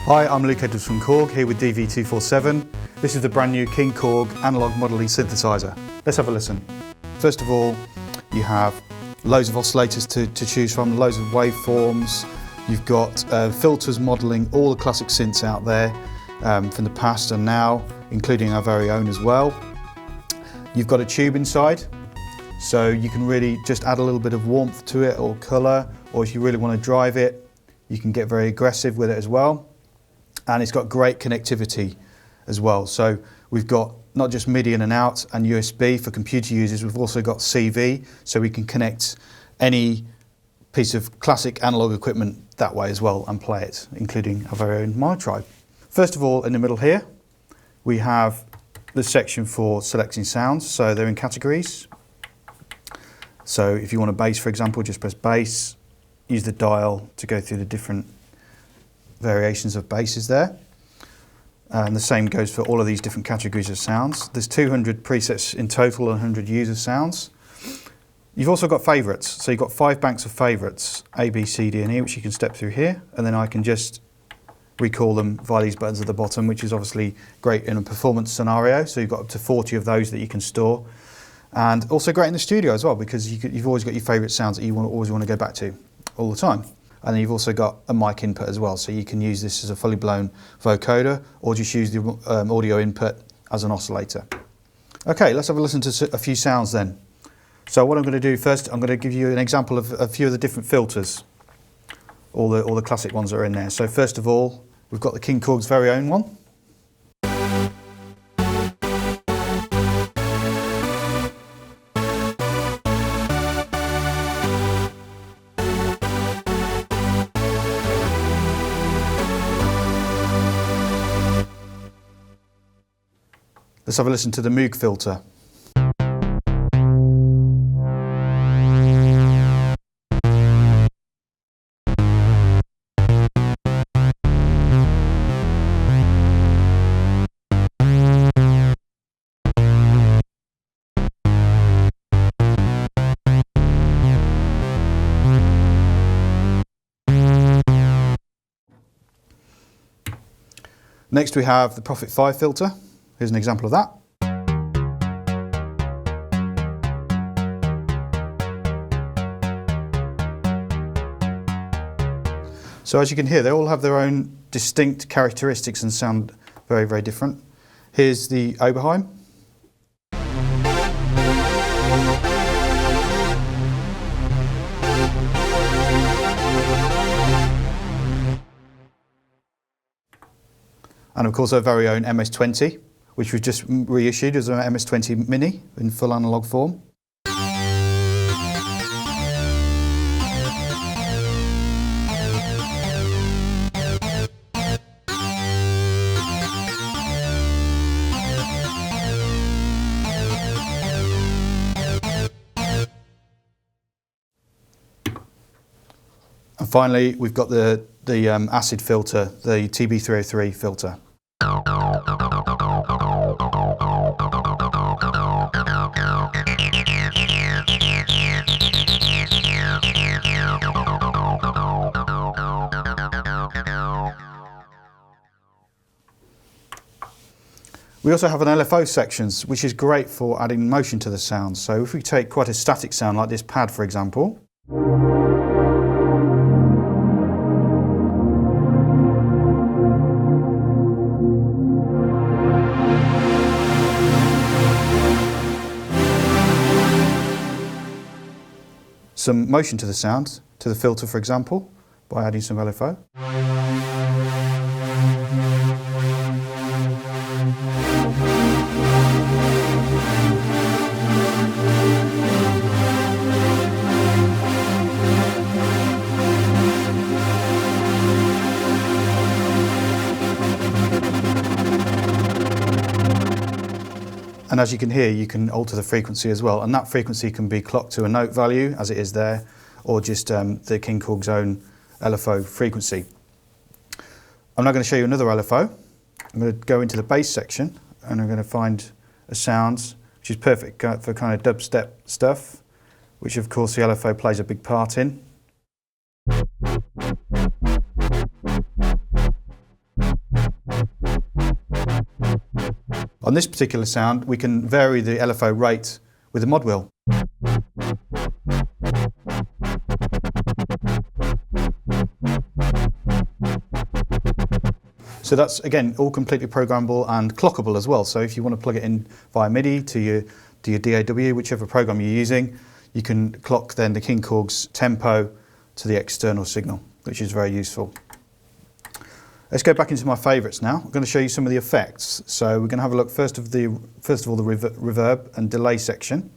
Hi, I'm Luke Edwards from Korg, here with DV247. This is the brand new KingKORG analog modelling synthesizer. Let's have a listen. First of all, you have loads of oscillators to choose from, loads of waveforms. You've got filters modelling all the classic synths out there from the past and now, including our very own as well. You've got a tube inside, so you can really just add a little bit of warmth to it or colour, or if you really want to drive it, you can get very aggressive with it as well. And it's got great connectivity as well. So we've got not just MIDI in and out and USB for computer users, we've also got CV, so we can connect any piece of classic analog equipment that way as well and play it, including our very own monotribe. First of all, in the middle here, we have the section for selecting sounds, so they're in categories. So if you want a bass, for example, just press bass, use the dial to go through the different variations of basses there. And the same goes for all of these different categories of sounds. There's 200 presets in total and 100 user sounds. You've also got favourites, so you've got 5 banks of favourites, A, B, C, D and E, which you can step through here, and then I can just recall them via these buttons at the bottom, which is obviously great in a performance scenario, so you've got up to 40 of those that you can store. And also great in the studio as well, because you've always got your favourite sounds that you always want to go back to all the time. And then you've also got a mic input as well, so you can use this as a fully blown vocoder or just use the audio input as an oscillator. Okay, let's have a listen to a few sounds then. So what I'm going to do first, I'm going to give you an example of a few of the different filters, all the classic ones that are in there. So first of all, we've got the KingKORG's very own one. Let's have a listen to the Moog filter. Next we have the Prophet 5 filter. Here's an example of that. So as you can hear, they all have their own distinct characteristics and sound very, very different. Here's the Oberheim. And of course our very own MS-20, which was just reissued as an MS-20 Mini in full analog form. And finally, we've got the acid filter, the TB303 filter. We also have an LFO sections, which is great for adding motion to the sound. So if we take quite a static sound like this pad, for example, some motion to the sound, to the filter for example, by adding some LFO. And as you can hear, you can alter the frequency as well, and that frequency can be clocked to a note value, as it is there, or just the KingKORG's own LFO frequency. I'm now going to show you another LFO. I'm going to go into the bass section, and I'm going to find a sound which is perfect for kind of dubstep stuff, which of course the LFO plays a big part in. On this particular sound, we can vary the LFO rate with the mod wheel. So that's, again, all completely programmable and clockable as well. So if you want to plug it in via MIDI to your DAW, whichever program you're using, you can clock then the KingKORG's tempo to the external signal, which is very useful. Let's go back into my favourites now. I'm going to show you some of the effects. So we're going to have a look first of all the reverb and delay section.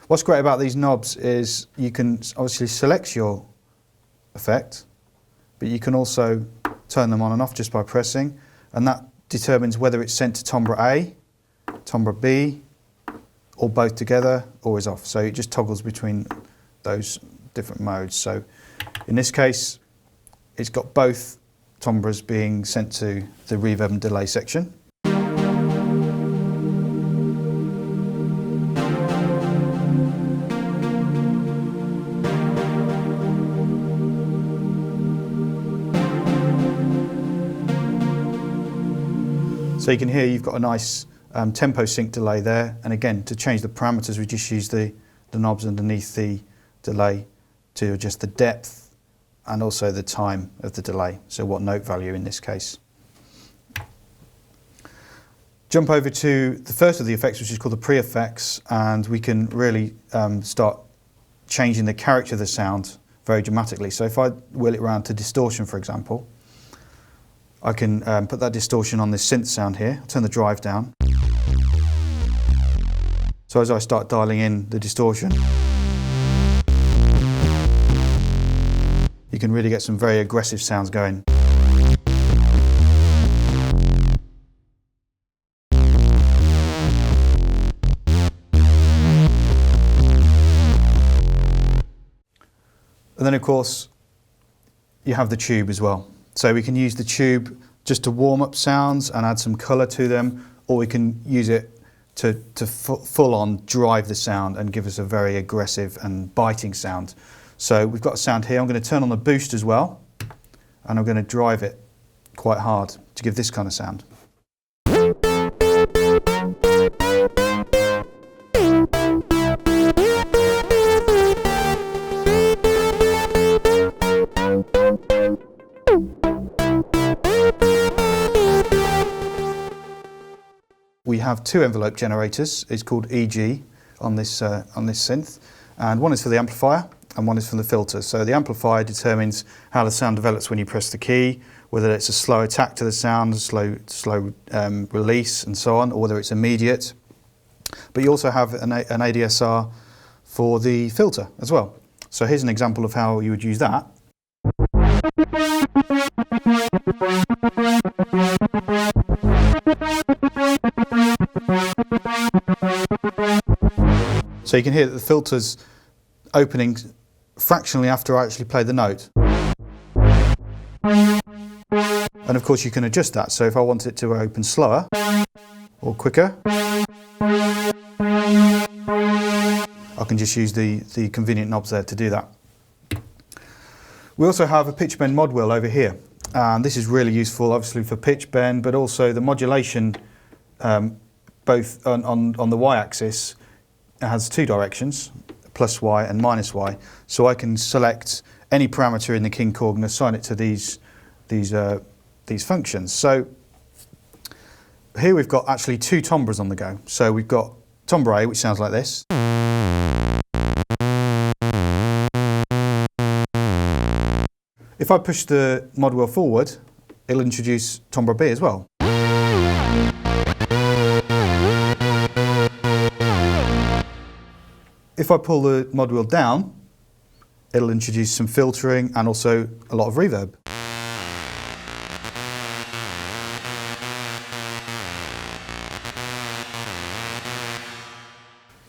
What's great about these knobs is you can obviously select your effect, but you can also turn them on and off just by pressing, and that determines whether it's sent to timbre A, timbre B, or both together, or is off. So it just toggles between those different modes. So in this case, it's got both timbres being sent to the reverb and delay section. So you can hear you've got a nice tempo sync delay there, and again, to change the parameters we just use the knobs underneath the delay to adjust the depth and also the time of the delay, so what note value in this case. Jump over to the first of the effects, which is called the pre-effects, and we can really start changing the character of the sound very dramatically. So if I wheel it around to distortion, for example, I can put that distortion on this synth sound here. I'll turn the drive down. So as I start dialing in the distortion, you can really get some very aggressive sounds going. And then of course, you have the tube as well. So we can use the tube just to warm up sounds and add some colour to them, or we can use it to full on drive the sound and give us a very aggressive and biting sound. So we've got a sound here. I'm going to turn on the boost as well, and I'm going to drive it quite hard to give this kind of sound. We have two envelope generators. It's called EG on this synth, and one is for the amplifier and one is for the filter. So the amplifier determines how the sound develops when you press the key, whether it's a slow attack to the sound, a slow release and so on, or whether it's immediate. But you also have an ADSR for the filter as well. So here's an example of how you would use that. So you can hear that the filter's opening fractionally after I actually play the note. And of course you can adjust that, so if I want it to open slower or quicker, I can just use the convenient knobs there to do that. We also have a pitch bend mod wheel over here, and this is really useful obviously for pitch bend, but also the modulation both on the y-axis. It has two directions, plus Y and minus Y, so I can select any parameter in the KingKORG and assign it to these functions. So here we've got actually two timbres on the go. So we've got timbre A, which sounds like this. If I push the mod wheel forward, it'll introduce timbre B as well. If I pull the mod wheel down, it'll introduce some filtering and also a lot of reverb.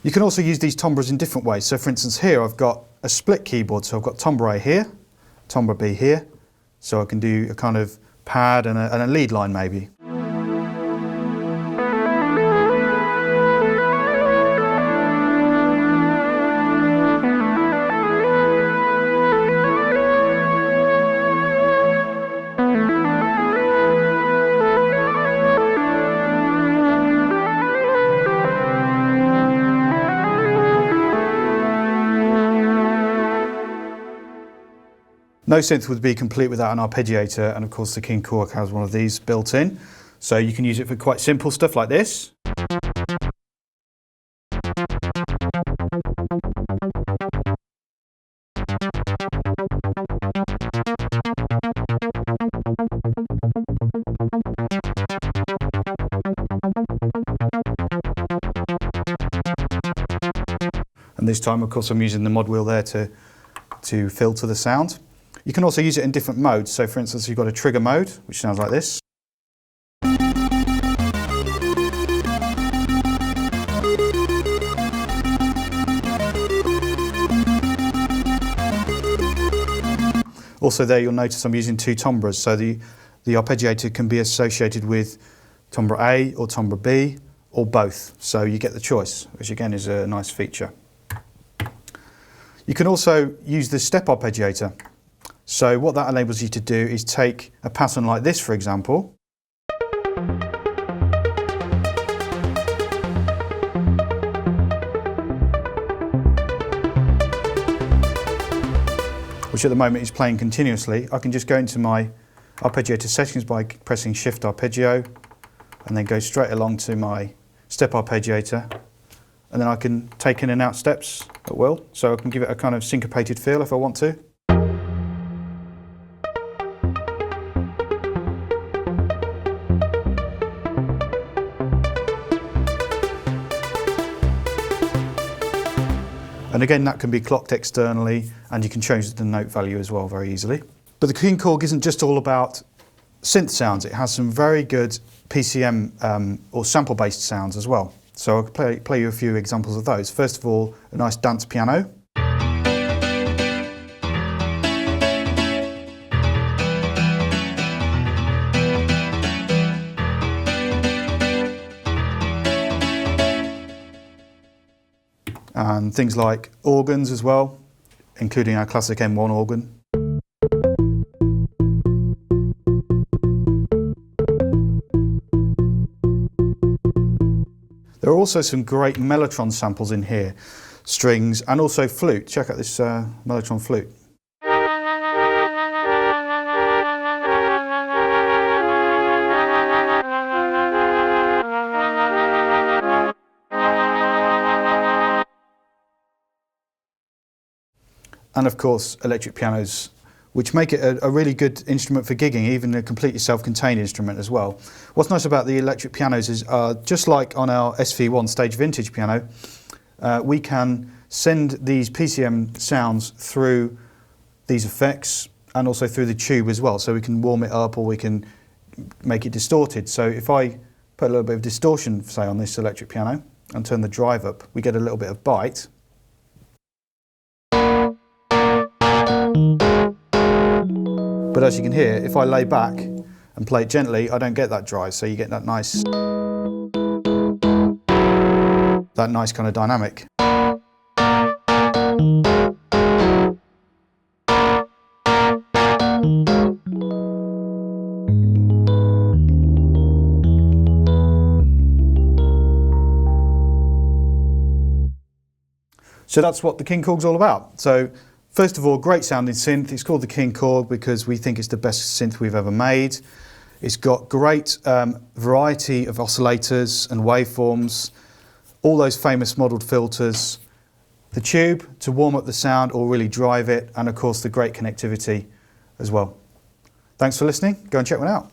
You can also use these timbres in different ways. So for instance here I've got a split keyboard, so I've got timbre A here, timbre B here, so I can do a kind of pad and a lead line maybe. No synth would be complete without an arpeggiator, and of course the KingKORG has one of these built in. So you can use it for quite simple stuff like this. And this time, of course, I'm using the mod wheel there to filter the sound. You can also use it in different modes. So for instance, you've got a trigger mode, which sounds like this. Also there you'll notice I'm using two Tumblers, so the arpeggiator can be associated with timbre A or timbre B or both, so you get the choice, which again is a nice feature. You can also use the step arpeggiator. So what that enables you to do is take a pattern like this, for example, which at the moment is playing continuously. I can just go into my arpeggiator settings by pressing Shift Arpeggio and then go straight along to my step arpeggiator, and then I can take in and out steps at will, so I can give it a kind of syncopated feel if I want to. And again, that can be clocked externally, and you can change the note value as well very easily. But the KingKORG isn't just all about synth sounds, it has some very good PCM or sample-based sounds as well. So I'll play you a few examples of those. First of all, a nice dance piano. And things like organs as well, including our classic M1 organ. There are also some great mellotron samples in here, strings and also flute. Check out this mellotron flute. And of course, electric pianos, which make it a really good instrument for gigging, even a completely self-contained instrument as well. What's nice about the electric pianos is, just like on our SV1 stage vintage piano, we can send these PCM sounds through these effects and also through the tube as well. So we can warm it up or we can make it distorted. So if I put a little bit of distortion, say, on this electric piano and turn the drive up, we get a little bit of bite. But as you can hear, if I lay back and play it gently, I don't get that drive, so you get that nice kind of dynamic. So that's what the KingKORG's all about. So first of all, great sounding synth. It's called the KingKORG because we think it's the best synth we've ever made. It's got great variety of oscillators and waveforms, all those famous modelled filters, the tube to warm up the sound or really drive it, and of course the great connectivity as well. Thanks for listening. Go and check one out.